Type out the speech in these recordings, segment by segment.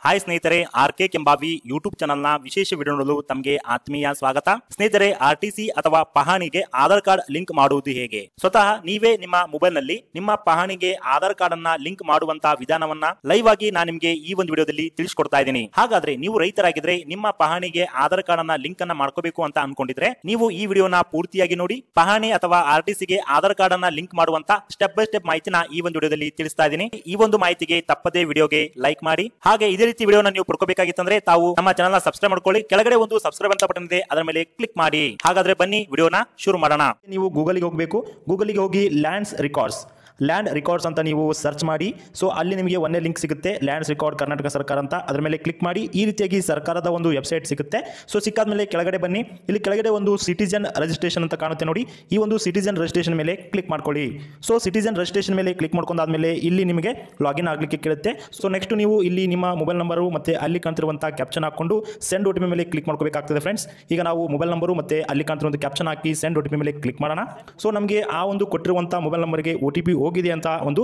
Hi ಸ್ನೇಹಿತರೆ, RK Kembhavi YouTube ಚಾನಲ್ನ ವಿಶೇಷ ವಿಡಿಯೋ ನೋಡಲು ತಮಗೆ ಆತ್ಮೀಯ ಸ್ವಾಗತ. ಸ್ನೇಹಿತರೆ, ಆರ್ಟಿಸಿ ಅಥವಾ ಪಹಣಿಗೆ ಆಧಾರ್ ಕಾರ್ಡ್ ಲಿಂಕ್ ಮಾಡುವುದು ಹೇಗೆ? ಸ್ವತಃ ನೀವೇ ನಿಮ್ಮ ಮೊಬೈಲ್ ನಲ್ಲಿ ನಿಮ್ಮ ಪಹಣಿಗೆ ಆಧಾರ್ ಕಾರ್ಡ್ ಅನ್ನ ಲಿಂಕ್ ಮಾಡುವಂತಹ ವಿಧಾನವನ್ನ ಲೈವ್ ಆಗಿ ನಾನು ನಿಮಗೆ ಈ ಒಂದು ವಿಡಿಯೋದಲ್ಲಿ ತಿಳಿಸ್ಕೊಡ್ತಾ ಇದ್ದೀನಿ. ಹಾಗಾದ್ರೆ ನೀವು ರೈತರಾಗಿದ್ರೆ ನಿಮ್ಮ ಪಹಣಿಗೆ ಆಧಾರ್ ಕಾರ್ಡ್ ಅನ್ನ ಲಿಂಕ್ ಅನ್ನ ಮಾಡ್ಕೋಬೇಕು ಅಂತ ಅನ್ಕೊಂಡಿದ್ರೆ ನೀವು ಈ ವಿಡಿಯೋನ ಪೂರ್ತಿಯಾಗಿ ನೋಡಿ. ಪಹಣಿ ಅಥವಾ ಆರ್ಟಿಸಿಗೆ ಆಧಾರ್ ಕಾರ್ಡ್ ಅನ್ನ ಲಿಂಕ್ ಮಾಡುವಂತ ಸ್ಟೆಪ್ ಬೈ ಸ್ಟೆಪ್ ಮಾಹಿತಿನ ಈ ಒಂದು ವಿಡಿಯೋದಲ್ಲಿ ತಿಳಿಸ್ತಾ ಇದ್ದೀನಿ. ಈ ಒಂದು ಮಾಹಿತಿಗೆ ತಪ್ಪದೇ ವಿಡಿಯೋಗೆ ಲೈಕ್ ಮಾಡಿ. ಹಾಗೆ ಇದೇ ರೀತಿ ವಿಡಿಯೋನ ನೀವು ಪಡ್ಕೋಬೇಕಾಗಿತ್ತಂದ್ರೆ ತಾವು ನಮ್ಮ ಚಾನಲ್ ನ ಸಬ್ಸ್ಕ್ರೈಬ್ ಮಾಡ್ಕೊಳ್ಳಿ. ಕೆಳಗಡೆ ಒಂದು ಸಬ್ಸ್ಕ್ರೈಬ್ ಅಂತ ಬಟನ್ ಇದೆ, ಅದರ ಮೇಲೆ ಕ್ಲಿಕ್ ಮಾಡಿ. ಹಾಗಾದ್ರೆ ಬನ್ನಿ ವಿಡಿಯೋನ ಶುರು ಮಾಡೋಣ. ನೀವು ಗೂಗಲ್ಗೆ ಹೋಗಬೇಕು. ಗೂಗಲ್ಗೆ ಹೋಗಿ ಲ್ಯಾಂಡ್ ರೆಕಾರ್ಡ್ಸ್ ಅಂತ ನೀವು ಸರ್ಚ್ ಮಾಡಿ. ಸೊ ಅಲ್ಲಿ ನಿಮಗೆ ಒಂದೇ ಲಿಂಕ್ ಸಿಗುತ್ತೆ, ಲ್ಯಾಂಡ್ಸ್ ರೆಕಾರ್ಡ್ ಕರ್ನಾಟಕ ಸರ್ಕಾರ ಅಂತ. ಅದರ ಮೇಲೆ ಕ್ಲಿಕ್ ಮಾಡಿ. ಈ ರೀತಿಯಾಗಿ ಸರ್ಕಾರದ ಒಂದು ವೆಬ್ಸೈಟ್ ಸಿಗುತ್ತೆ. ಸೊ ಸಿಕ್ಕಾದ್ಮೇಲೆ ಕೆಳಗಡೆ ಬನ್ನಿ. ಇಲ್ಲಿ ಕೆಳಗಡೆ ಒಂದು ಸಿಟಿಜನ್ ರಿಜಿಸ್ಟ್ರೇಷನ್ ಅಂತ ಕಾಣುತ್ತೆ ನೋಡಿ. ಈ ಒಂದು ಸಿಟಿಜನ್ ರಿಜಿಸ್ಟ್ರೇಷನ್ ಮೇಲೆ ಕ್ಲಿಕ್ ಮಾಡ್ಕೊಳ್ಳಿ. ಸೊ ಸಿಟಿಜನ್ ರಿಜಿಸ್ಟ್ರೇಷನ್ ಮೇಲೆ ಕ್ಲಿಕ್ ಮಾಡ್ಕೊಂಡಾದ್ಮೇಲೆ ಇಲ್ಲಿ ನಿಮಗೆ ಲಾಗಿನ್ ಆಗಲಿಕ್ಕೆ ಕೇಳುತ್ತೆ. ಸೊ ನೆಕ್ಸ್ಟ್ ನೀವು ಇಲ್ಲಿ ನಿಮ್ಮ ಮೊಬೈಲ್ ನಂಬರು ಮತ್ತೆ ಅಲ್ಲಿ ಕಾಣ್ತಿರುವಂಥ ಕ್ಯಾಪ್ಷನ್ ಹಾಕೊಂಡು ಸೆಂಡ್ OTP ಮೇಲೆ ಕ್ಲಿಕ್ ಮಾಡ್ಕೋಬೇಕಾಗ್ತದೆ ಫ್ರೆಂಡ್ಸ್. ಈಗ ನಾವು ಮೊಬೈಲ್ ನಂಬರು ಮತ್ತೆ ಅಲ್ಲಿ ಕಾಣ್ತಿರುವಂಥ ಕ್ಯಾಪ್ಷನ್ ಹಾಕಿ ಸೆಂಡ್ OTP ಮೇಲೆ ಕ್ಲಿಕ್ ಮಾಡೋಣ. ಸೊ ನಮಗೆ ಆ ಒಂದು ಕೊಟ್ಟಿರುವಂಥ ಮೊಬೈಲ್ ನಂಬರ್ಗೆ OTP ಹೋಗಿದೆ ಅಂತ ಒಂದು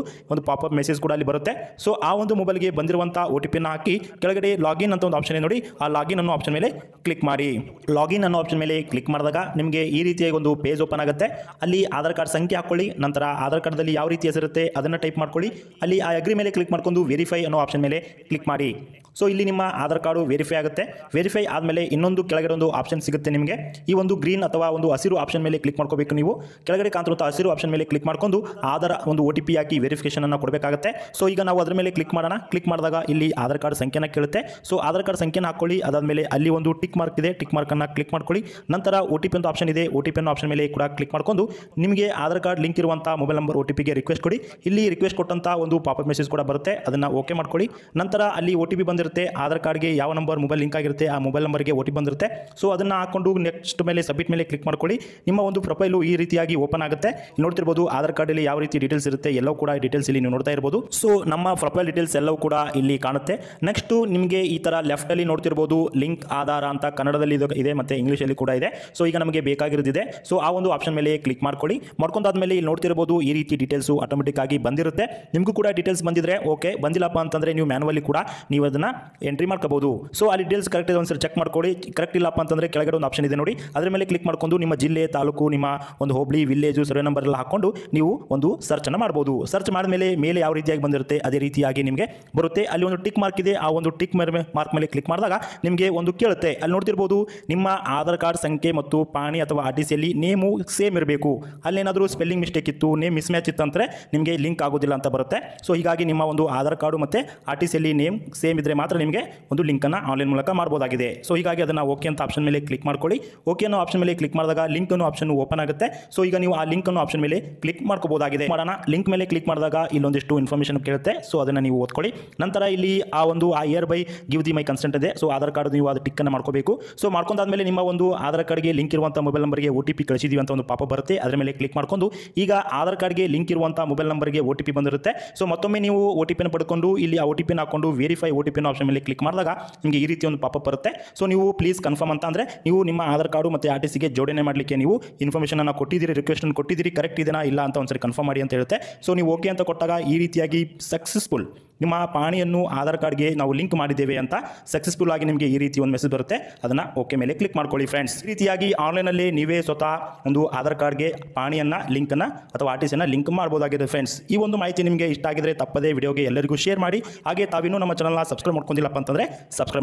ಪಾಪಪ್ ಮೆಸೇಜ್ ಕೂಡ ಅಲ್ಲಿ ಬರುತ್ತೆ. ಸೊ ಆ ಒಂದು ಮೊಬೈಲ್ಗೆ ಬಂದಿರುವಂಥ OTP ನ ಹಾಕಿ ಕೆಳಗಡೆ ಲಾಗಿನ್ ಅಂತ ಒಂದು ಆಪ್ಷನ್ ಇದೆ ನೋಡಿ. ಆ ಲಾಗಿನ್ ಅನ್ನೋ ಆಪ್ಷನ್ ಮೇಲೆ ಕ್ಲಿಕ್ ಮಾಡಿ. ಲಾಗಿನ್ ಅನ್ನೋ ಆಪ್ಷನ್ ಮೇಲೆ ಕ್ಲಿಕ್ ಮಾಡಿದಾಗ ನಿಮಗೆ ಈ ರೀತಿಯಾಗಿ ಒಂದು ಪೇಜ್ ಓಪನ್ ಆಗುತ್ತೆ. ಅಲ್ಲಿ ಆಧಾರ್ ಕಾರ್ಡ್ ಸಂಖ್ಯೆ ಹಾಕೊಳ್ಳಿ. ನಂತರ ಆಧಾರ್ ಕಾರ್ಡ್ದಲ್ಲಿ ಯಾವ ರೀತಿ ಹೆಸರಿರುತ್ತೆ ಅದನ್ನು ಟೈಪ್ ಮಾಡ್ಕೊಳ್ಳಿ. ಅಲ್ಲಿ ಆ ಅಗ್ರಿ ಮೇಲೆ ಕ್ಲಿಕ್ ಮಾಡ್ಕೊಂಡು ವೆರಿಫೈ ಅನ್ನೋ ಆಪ್ಷನ್ ಮೇಲೆ ಕ್ಲಿಕ್ ಮಾಡಿ. ಸೊ ಇಲ್ಲಿ ನಿಮ್ಮ ಆಧಾರ್ ಕಾರ್ಡು ವೆರಿಫೈ ಆಗುತ್ತೆ. ವೆರಿಫೈ ಆದಮೇಲೆ ಇನ್ನೊಂದು ಕೆಳಗಡೆ ಒಂದು ಆಪ್ಷನ್ ಸಿಗುತ್ತೆ ನಿಮಗೆ. ಈ ಒಂದು ಗ್ರೀನ್ ಅಥವಾ ಒಂದು ಹಸಿರು ಆಪ್ಷನ್ ಮೇಲೆ ಕ್ಲಿಕ್ ಮಾಡ್ಕೋಬೇಕು. ನೀವು ಕೆಳಗಡೆ ಕಾಣ್ತಿರುವಂಥ ಹಸಿರು ಆಪ್ಷನ್ ಮೇಲೆ ಕ್ಲಿಕ್ ಮಾಡ್ಕೊಂಡು ಆಧಾರ್ ಒಂದು OTP ಹಾಕಿ ವೆರಿಫಿಕೇಶನ್ ಅನ್ನು ಕೊಡಬೇಕಾಗುತ್ತೆ. ಸೊ ಈಗ ನಾವು ಅದರ ಮೇಲೆ ಕ್ಲಿಕ್ ಮಾಡೋಣ. ಕ್ಲಿಕ್ ಮಾಡಿದಾಗ ಇಲ್ಲಿ ಆಧಾರ್ ಕಾರ್ಡ್ ಸಂಖ್ಯೆನ ಕೇಳುತ್ತೆ. ಸೊ ಆಧಾರ್ ಕಾರ್ಡ್ ಸಂಖ್ಯೆನ ಹಾಕೊಳ್ಳಿ. ಅದಾದಮೇಲೆ ಅಲ್ಲಿ ಒಂದು ಟಿಕ್ ಮಾರ್ಕ್ ಇದೆ, ಟಿಕ್ ಮಾರ್ಕನ್ನು ಕ್ಲಿಕ್ ಮಾಡ್ಕೊಳ್ಳಿ. ನಂತರ OTP ಅಂತ ಆಪ್ಷನ್ ಇದೆ, OTP ಅನ್ನೋ ಆಪ್ಷನ್ ಮೇಲೆ ಕೂಡ ಕ್ಲಿಕ್ ಮಾಡ್ಕೊಂಡು ನಿಮಗೆ ಆಧಾರ್ ಕಾರ್ಡ್ ಲಿಂಕ್ ಇರುವಂಥ ಮೊಬೈಲ್ ನಂಬರ್ OTPಗೆ ರಿಕ್ವೆಸ್ಟ್ ಕೊಡಿ. ಇಲ್ಲಿ ರಿಕ್ವೆಸ್ಟ್ ಕೊಟ್ಟಂಥ ಒಂದು ಪಾಪಪ್ ಮೆಸೇಜ್ ಕೂಡ ಬರುತ್ತೆ, ಅದನ್ನು ಓಕೆ ಮಾಡ್ಕೊಳ್ಳಿ. ನಂತರ ಅಲ್ಲಿ OTP ಬಂದಿರುತ್ತೆ. ಆಧಾರ್ ಕಾರ್ಡ್ಗೆ ಯಾವ ನಂಬರ್ ಮೊಬೈಲ್ ಲಿಂಕ್ ಆಗಿರುತ್ತೆ ಆ ಮೊಬೈಲ್ ನಂಬರ್ಗೆ OTP ಬಂದಿರುತ್ತೆ. ಸೊ ಅದನ್ನು ಹಾಕೊಂಡು ನೆಕ್ಸ್ಟ್ ಮೇಲೆ ಸಬ್ಮಿಟ್ ಮೇಲೆ ಕ್ಲಿಕ್ ಮಾಡ್ಕೊಳ್ಳಿ. ನಿಮ್ಮ ಒಂದು ಪ್ರೊಫೈಲು ಈ ರೀತಿಯಾಗಿ ಓಪನ್ ಆಗುತ್ತೆ. ನೋಡ್ತಿರ್ಬೋದು ಆಧಾರ್ ಕಾರ್ಡಲ್ಲಿ ಯಾವ ರೀತಿ ಡೀಟೇಲ್ಸ್ ಇರುತ್ತೆ ಎಲ್ಲವೂ ಕೂಡ ಡೀಟೇಲ್ಸ್ ಇಲ್ಲಿ ನೀವು ನೋಡ್ತಾ ಇರ್ಬೋದು. ಸೊ ನಮ್ಮ ಪ್ರೊಫೈಲ್ ಡೀಟೇಲ್ಸ್ ಎಲ್ಲವೂ ಕೂಡ ಇಲ್ಲಿ ಕಾಣುತ್ತೆ. ನೆಕ್ಸ್ಟ್ ನಿಮಗೆ ಈ ಥರ ಲೆಫ್ಟಲ್ಲಿ ನೋಡ್ತಿರ್ಬೋದು ಲಿಂಕ್ ಆಧಾರ ಅಂತ ಕನ್ನಡದಲ್ಲಿ ಇದೆ ಮತ್ತು ಇಂಗ್ಲೀಷಲ್ಲಿ ಕೂಡ ಇದೆ. ಸೊ ಈಗ ನಮಗೆ ಬೇಕಾಗಿರೋದಿದೆ. ಸೊ ಆ ಒಂದು ಆಪ್ಷನ್ ಮೇಲೆ ಕ್ಲಿಕ್ ಮಾಡ್ಕೊಳ್ಳಿ. ಮಾಡ್ಕೊಂಡಾದ್ಮೇಲೆ ಇಲ್ಲಿ ನೋಡ್ತಿರ್ಬೋದು ಈ ರೀತಿ ಡೀಟೇಲ್ಸು ಆಟೋಮೆಟಿಕ್ ಆಗಿ ಬಂದಿರುತ್ತೆ. ನಿಮಗೂ ಕೂಡ ಡೀಟೇಲ್ಸ್ ಬಂದಿದ್ರೆ ಓಕೆ, ಬಂದಿಲ್ಲಪ್ಪ ಅಂತಂದರೆ ನೀವು ಮ್ಯಾನುವಲಿ ಕೂಡ ನೀವು ಅದನ್ನು ಎಂಟ್ರಿ ಮಾಡ್ಕೋಬಹುದು. ಸೊ ಆ ಡೀಟೇಲ್ಸ್ ಕರೆಕ್ಟ್ ಇದೆ ಒಂದ್ಸರಿ ಚೆಕ್ ಮಾಡ್ಕೊಳ್ಳಿ. ಕರೆಕ್ಟ್ ಇಲ್ಲಪ್ಪ ಅಂತಂದರೆ ಕೆಳಗಡೆ ಒಂದು ಆಪ್ಷನ್ ಇದೆ ನೋಡಿ, ಅದರ ಮೇಲೆ ಕ್ಲಿಕ್ ಮಾಡ್ಕೊಂಡು ನಿಮ್ಮ ಜಿಲ್ಲೆ, ತಾಲೂಕು, ನಿಮ್ಮ ಒಂದು ಹೋಬಳಿ, ವಿಲೇಜು, ಸರ್ವೆ ನಂಬರ್ ಎಲ್ಲ ಹಾಕೊಂಡು ನೀವು ಒಂದು ಸರ್ಚ್ ಅನ್ನು ಮಾಡ್ಬೋದು. ಸರ್ಚ್ ಮಾಡಿದ್ಮೇಲೆ ಮೇಲೆ ಯಾವ ರೀತಿಯಾಗಿ ಬಂದಿರುತ್ತೆ ಅದೇ ರೀತಿಯಾಗಿ ನಿಮಗೆ ಬರುತ್ತೆ. ಅಲ್ಲಿ ಒಂದು ಟಿಕ್ ಮಾರ್ಕ್ ಇದೆ, ಆ ಒಂದು ಟಿಕ್ ಮಾರ್ಕ್ ಮೇಲೆ ಕ್ಲಿಕ್ ಮಾಡಿದಾಗ ನಿಮಗೆ ಒಂದು ಕೇಳುತ್ತೆ. ಅಲ್ಲಿ ನೋಡ್ತಿರ್ಬೋದು ನಿಮ್ಮ ಆಧಾರ್ ಕಾರ್ಡ್ ಸಂಖ್ಯೆ ಮತ್ತು ಪಾಣಿ ಅಥವಾ RTCಯಲ್ಲಿ ನೇಮು ಸೇಮ್ ಇರಬೇಕು. ಅಲ್ಲೇನಾದರೂ ಸ್ಪೆಲ್ಲಿಂಗ್ ಮಿಸ್ಟೇಕ್ ಇತ್ತು, ನೇಮ್ ಮಿಸ್ ಮ್ಯಾಚ್ ಇತ್ತು ಅಂದರೆ ನಿಮಗೆ ಲಿಂಕ್ ಆಗೋದಿಲ್ಲ ಅಂತ ಬರುತ್ತೆ. ಸೊ ಹೀಗಾಗಿ ನಿಮ್ಮ ಒಂದು ಆಧಾರ್ ಕಾರ್ಡು ಮತ್ತು RTCಯಲ್ಲಿ ನೇಮ್ ಸೇಮ್ ಇದ್ದರೆ ಮಾತ್ರ ನಿಮಗೆ ಒಂದು ಲಿಂಕನ್ನು ಆನ್ಲೈನ್ ಮೂಲಕ ಮಾಡಬಹುದಾಗಿದೆ. ಸೊ ಹೀಗಾಗಿ ಅದನ್ನು ಓಕೆ ಅಂತ ಆಪ್ಷನ್ ಮೇಲೆ ಕ್ಲಿಕ್ ಮಾಡ್ಕೊಳ್ಳಿ. ಓಕೆ ಅನ್ನೋ ಆಪ್ಷನ್ ಮೇಲೆ ಕ್ಲಿಕ್ ಮಾಡಿದಾಗ ಲಿಂಕ್ ಅನ್ನೋ ಆಪ್ಷನ್ ಓಪನ್ ಆಗುತ್ತೆ. ಸೊ ಈಗ ನೀವು ಆ ಲಿಂಕ್ ಅನ್ನೋ ಆಪ್ಷನ್ ಮೇಲೆ ಕ್ಲಿಕ್ ಮಾಡ್ಕೋಬಹುದಾಗಿದೆ. ಮಾಡೋಣ. ಲಿಂಕ್ ಮೇಲೆ ಕ್ಲಿಕ್ ಮಾಡಿದಾಗ ಇಲ್ಲೊಂದಿಷ್ಟು ಇನ್ಫಾರ್ಮೇಷನ್ ಕೇಳುತ್ತೆ. ಸೊ ಅದನ್ನು ನೀವು ಓದ್ಕೊಳ್ಳಿ. ನಂತರ ಇಲ್ಲಿ ಆ ಒಂದು year by give the my consent ಇದೆ. ಸೊ ಆಧಾರ್ ಕಾರ್ಡ್ ನೀವು ಅದು ಟಿಕ್ ಅನ್ನು ಮಾಡ್ಕೋಬೇಕು. ಸೊ ಮಾಡ್ಕೊಂಡಾದ್ಮೇಲೆ ನಿಮ್ಮ ಒಂದು ಆಧಾರ್ ಕಾರ್ಡ್ಗೆ ಲಿಂಕ್ ಇರುವಂಥ ಮೊಬೈಲ್ ನಂಬರ್ಗೆ OTP ಕಳಿಸಿದೀವಿ ಅಂತ ಒಂದು ಪಾಪ ಬರುತ್ತೆ. ಅದರ ಮೇಲೆ ಕ್ಲಿಕ್ ಮಾಡ್ಕೊಂಡು ಈಗ ಆಧಾರ್ ಕಾರ್ಡ್ಗೆ ಲಿಂಕ್ ಇರುವಂಥ ಮೊಬೈಲ್ ನಂಬರ್ಗೆ OTP ಬಂದಿರುತ್ತೆ. ಸೊ ಮತ್ತೊಮ್ಮೆ ನೀವು OTP ಪಡ್ಕೊಂಡು ಇಲ್ಲಿ ಆ OTP ಹಾಕೊಂಡು ವೆರಿಫೈ OTP ಆಪ್ಷನ್ ಮೇಲೆ ಕ್ಲಿಕ್ ಮಾಡಿದಾಗ ನಿಮಗೆ ಈ ರೀತಿ ಒಂದು ಪಾಪ ಬರುತ್ತೆ. ಸೊ ನೀವು ಪ್ಲೀಸ್ ಕನ್ಫರ್ಮ್ ಅಂತ ಅಂದರೆ ನೀವು ನಿಮ್ಮ ಆಧಾರ್ ಕಾರ್ಡು ಮತ್ತು RTCಗೆ ಜೋಡಣೆ ಮಾಡಲಿಕ್ಕೆ ನೀವು ಇನ್ಫಾರ್ಮೇಷನ್ ಅನ್ನು ಕೊಟ್ಟಿದ್ದೀರಿ, ರಿಕ್ವೆಸ್ಟ್ ಅನ್ನು ಕೊಟ್ಟಿದ್ದೀರಿ, ಕರೆಕ್ಟ್ ಇದೆನಾ ಇಲ್ಲ ಅಂತ ಒಂದ್ಸರಿ ಕನ್ಫರ್ಮ್ ಮಾಡಿ ಅಂತ ಹೇಳುತ್ತೆ. ಸೊ ನೀವು ಓಕೆ ಅಂತ ಕೊಟ್ಟಾಗ ಈ ರೀತಿಯಾಗಿ ಸಕ್ಸಸ್ಫುಲ್ ನಿಮ್ಮ ಪಾಣಿಯನ್ನು ಆಧಾರ್ ಕಾರ್ಡ್ಗೆ ನಾವು ಲಿಂಕ್ ಮಾಡಿದ್ದೇವೆ ಅಂತ ಸಕ್ಸಸ್ಫುಲ್ ಆಗಿ ನಿಮಗೆ ಈ ರೀತಿ ಒಂದು ಮೆಸೇಜ್ ಬರುತ್ತೆ. ಅದನ್ನು ಓಕೆ ಮೇಲೆ ಕ್ಲಿಕ್ ಮಾಡ್ಕೊಳ್ಳಿ ಫ್ರೆಂಡ್ಸ್. ಈ ರೀತಿಯಾಗಿ ಆನ್ಲೈನಲ್ಲಿ ನೀವೇ ಸ್ವತಃ ಒಂದು ಆಧಾರ್ ಕಾರ್ಡ್ಗೆ ಪಾಣಿಯನ್ನು ಲಿಂಕನ್ನು ಅಥವಾ RTCಯನ್ನು ಲಿಂಕ್ ಮಾಡಬಹುದಾಗಿದೆ ಫ್ರೆಂಡ್ಸ್. ಈ ಒಂದು ಮಾಹಿತಿ ನಿಮಗೆ ಇಷ್ಟ ಆಗಿದ್ರೆ ತಪ್ಪದೇ ವಿಡಿಯೋಗೆ ಎಲ್ಲರಿಗೂ ಶೇರ್ ಮಾಡಿ. ಹಾಗೆ ತಾವಿನ್ನೂ ನಮ್ಮ ಚಾನಲ್ನ ಸಬ್ಸ್ಕ್ರೈಬ್ ಮಾಡ್ಕೊಂಡಿಲ್ಲಪ್ಪ ಅಂತಂದರೆ ಸಬ್ಸ್ಕ್ರೈಬ್